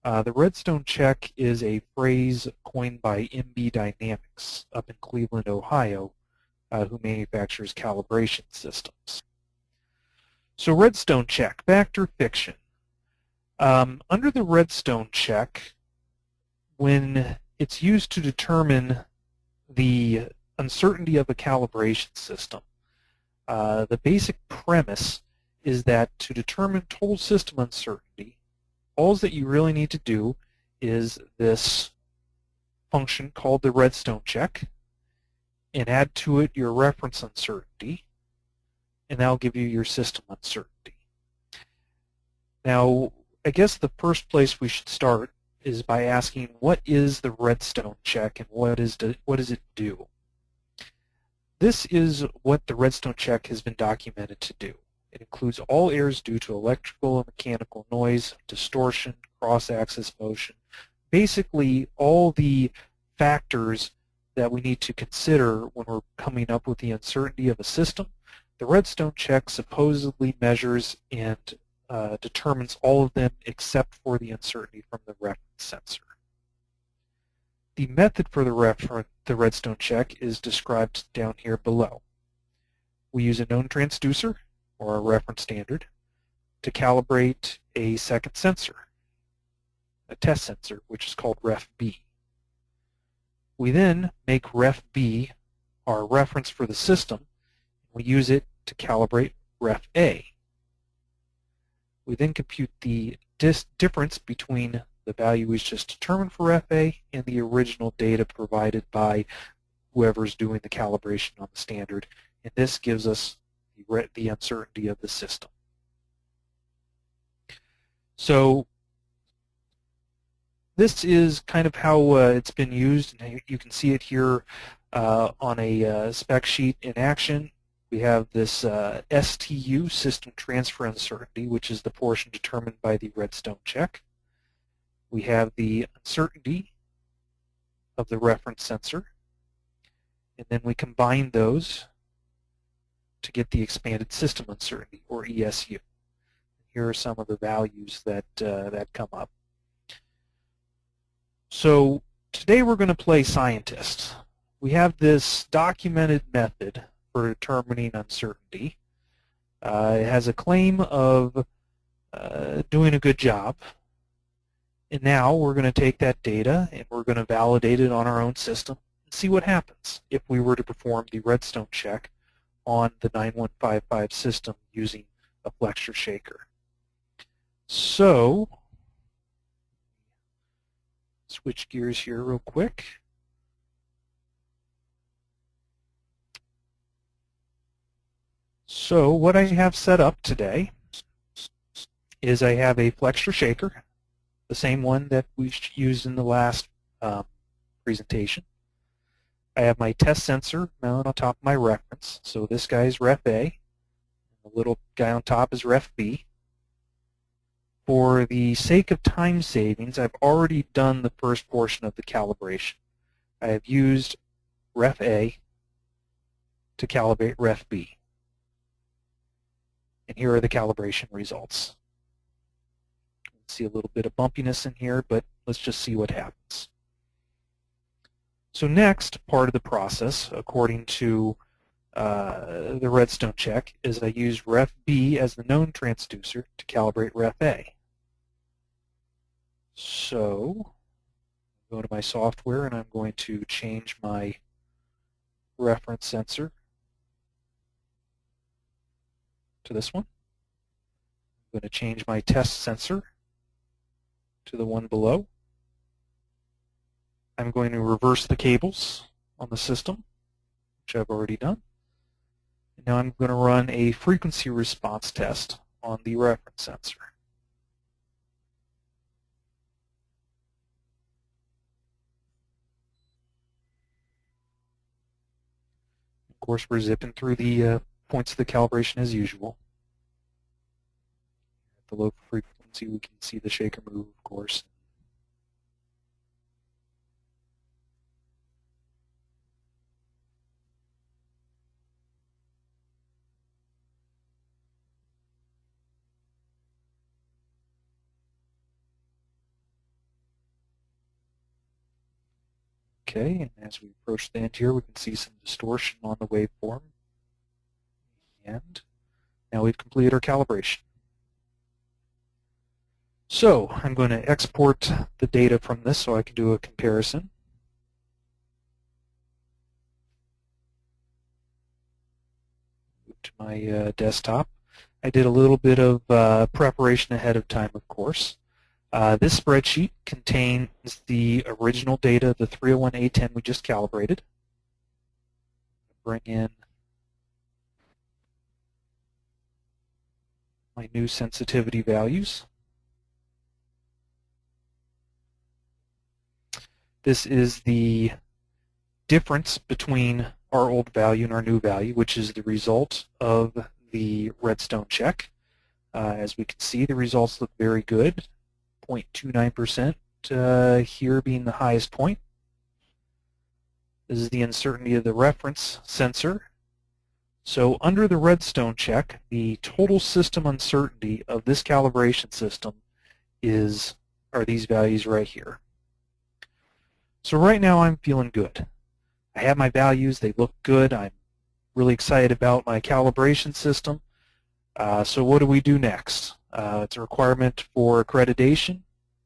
The Redstone check is a phrase coined by MB Dynamics up in Cleveland, Ohio, who manufactures calibration systems. So Redstone check, fact or fiction? Under the Redstone check, when it's used to determine the uncertainty of a calibration system, the basic premise is that to determine total system uncertainty, all that you really need to do is this function called the Redstone check and add to it your reference uncertainty, and that'll give you your system uncertainty. Now, I guess the first place we should start is by asking, what is the Redstone check and what does it do? This is what the Redstone check has been documented to do. It includes all errors due to electrical and mechanical noise, distortion, cross-axis motion, basically all the factors that we need to consider when we're coming up with the uncertainty of a system. The Redstone check supposedly measures and determines all of them except for the uncertainty from the reference sensor. The method for the Redstone check is described down here below. We use a known transducer, or a reference standard, to calibrate a second sensor, a test sensor, which is called ref B. We then make ref B our reference for the system. We use it to calibrate ref A. We then compute the difference between the value we just determined for ref A and the original data provided by whoever's doing the calibration on the standard, and this gives us the uncertainty of the system. So this is kind of how it's been used, and you can see it here on a spec sheet in action. We have this STU, System Transfer Uncertainty, which is the portion determined by the Redstone check. We have the uncertainty of the reference sensor, and then we combine those to get the expanded system uncertainty, or ESU. Here are some of the values that come up. So today we're going to play scientist. We have this documented method for determining uncertainty. It has a claim of doing a good job. And now we're going to take that data and we're going to validate it on our own system and see what happens if we were to perform the Redstone check on the 9155 system using a flexure shaker. So, switch gears here real quick. So what I have set up today is I have a flexure shaker, the same one that we used in the last presentation. I have my test sensor mounted on top of my reference. So this guy is ref A. The little guy on top is ref B. For the sake of time savings, I've already done the first portion of the calibration. I have used ref A to calibrate ref B. And here are the calibration results. You can see a little bit of bumpiness in here, but let's just see what happens. So next part of the process, according to the Redstone check, is I use ref B as the known transducer to calibrate ref A. So go to my software and I'm going to change my reference sensor to this one. I'm going to change my test sensor to the one below. I'm going to reverse the cables on the system, which I've already done. And now I'm going to run a frequency response test on the reference sensor. Of course, we're zipping through the points of the calibration as usual. At the low frequency, we can see the shaker move, of course. Okay, and as we approach the end here, we can see some distortion on the waveform. And now we've completed our calibration. So I'm going to export the data from this so I can do a comparison. Move to my desktop. I did a little bit of preparation ahead of time, of course. This spreadsheet contains the original data, the 301A10 we just calibrated. Bring in my new sensitivity values. This is the difference between our old value and our new value, which is the result of the Redstone check. As we can see, the results look very good. 0.29% here being the highest point. This is the uncertainty of the reference sensor. So under the Redstone check, the total system uncertainty of this calibration system are these values right here. So right now I'm feeling good. I have my values, they look good. I'm really excited about my calibration system. So what do we do next? It's a requirement for accreditation.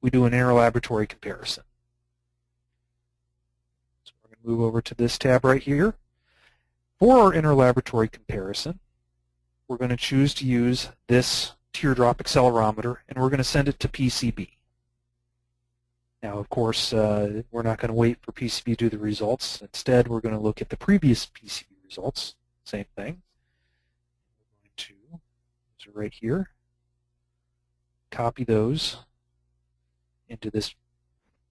We do an interlaboratory comparison. So we're going to move over to this tab right here. For our interlaboratory comparison, we're going to choose to use this teardrop accelerometer, and we're going to send it to PCB. Now, of course, we're not going to wait for PCB to do the results. Instead, we're going to look at the previous PCB results. Same thing. We're going to, those are right here, copy those into this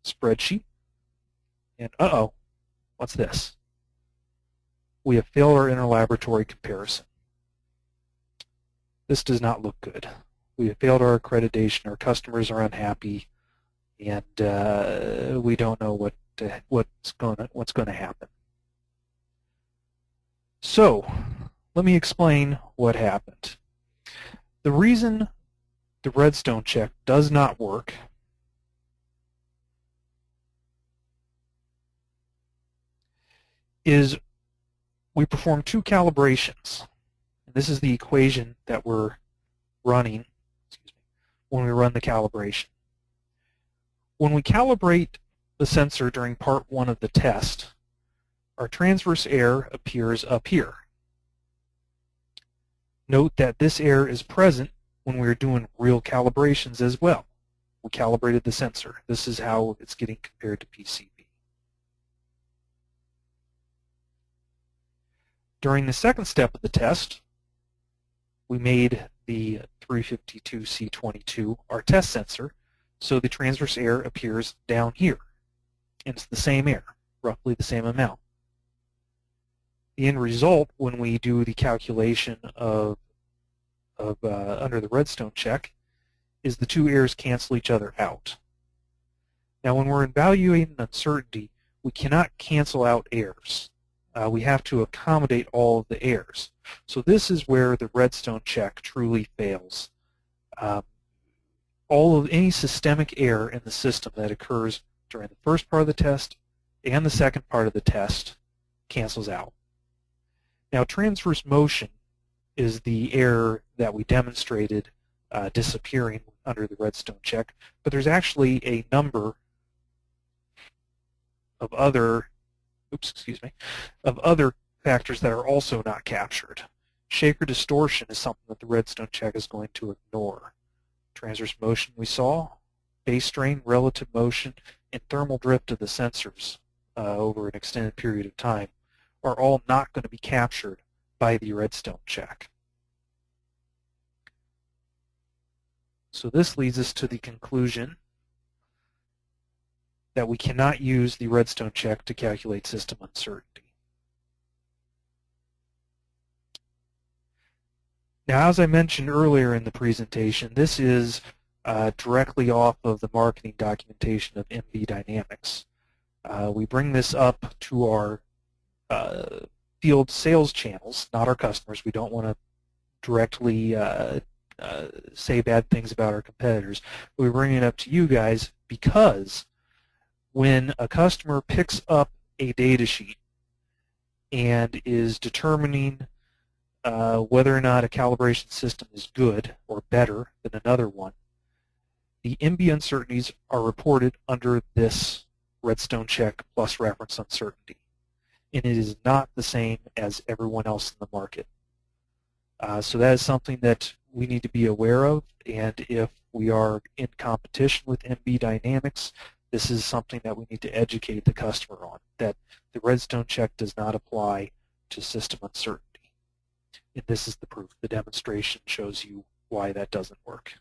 spreadsheet. And uh-oh, what's this? We have failed our interlaboratory comparison. This does not look good. We have failed our accreditation. Our customers are unhappy, and we don't know what's going to happen. So let me explain what happened. The reason the Redstone check does not work is we perform two calibrations. This is the equation that we're running when we run the calibration. When we calibrate the sensor during part 1 of the test, our transverse error appears up here. Note that this error is present when we're doing real calibrations as well. We calibrated the sensor. This is how it's getting compared to PCB. During the second step of the test, we made the 352C22 our test sensor, so the transverse error appears down here. And it's the same error, roughly the same amount. The end result, when we do the calculation of under the Redstone check, is the two errors cancel each other out. Now, when we're evaluating uncertainty, we cannot cancel out errors. We have to accommodate all of the errors. So this is where the Redstone check truly fails. Any systemic error in the system that occurs during the first part of the test and the second part of the test cancels out. Now, transverse motion is the error that we demonstrated disappearing under the Redstone check, but there's actually a number of other factors that are also not captured. Shaker distortion is something that the Redstone check is going to ignore. Transverse motion we saw, base strain, relative motion, and thermal drift of the sensors over an extended period of time are all not going to be captured by the Redstone check. So this leads us to the conclusion that we cannot use the Redstone check to calculate system uncertainty. Now, as I mentioned earlier in the presentation, this is directly off of the marketing documentation of MV Dynamics. We bring this up to our field sales channels, not our customers. We don't want to directly say bad things about our competitors. We bring it up to you guys because when a customer picks up a data sheet and is determining whether or not a calibration system is good or better than another one, the MB uncertainties are reported under this Redstone check plus reference uncertainty. And it is not the same as everyone else in the market. So that is something that we need to be aware of, and if we are in competition with MB Dynamics, this is something that we need to educate the customer on, that the Redstone check does not apply to system uncertainty. And this is the proof. The demonstration shows you why that doesn't work.